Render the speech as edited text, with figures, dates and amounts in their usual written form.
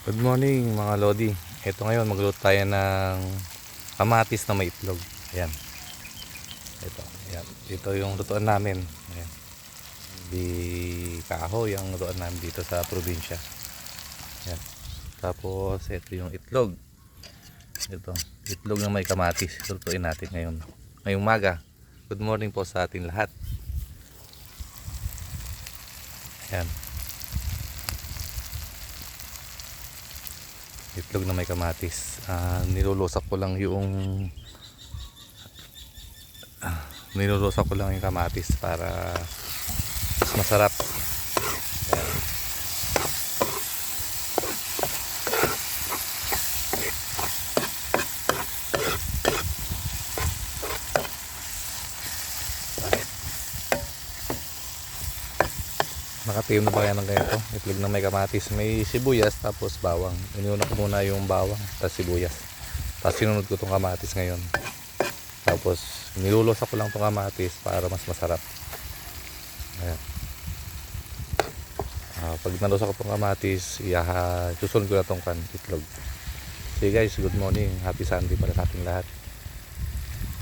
Good morning mga Lodi. Ito ngayon magluto tayo ng kamatis na may itlog. Ayan. Ito. Ayan. Ito yung lutuan namin. Ayan. Di kahoy ang lutuan namin dito sa probinsya. Ayan. Tapos ito yung itlog. Ito. Itlog na may kamatis. Lutuin natin ngayon. Ngayong umaga. Good morning po sa ating lahat. Ayan. Itlog na may kamatis. Nilulusak ko lang yung kamatis para mas masarap. Ayan. Nakatiim na ba yan ng ganito? Itlog na may kamatis, may sibuyas, tapos bawang. Inuna ko muna yung bawang, tapos sibuyas. Tapos sinunod ko itong kamatis ngayon. Tapos nilulusak ko lang itong kamatis para mas masarap. Ayan. Pag nalusak ko itong kamatis, susunod ko na itong itlog. So guys, good morning. Happy Sunday para sa ating lahat.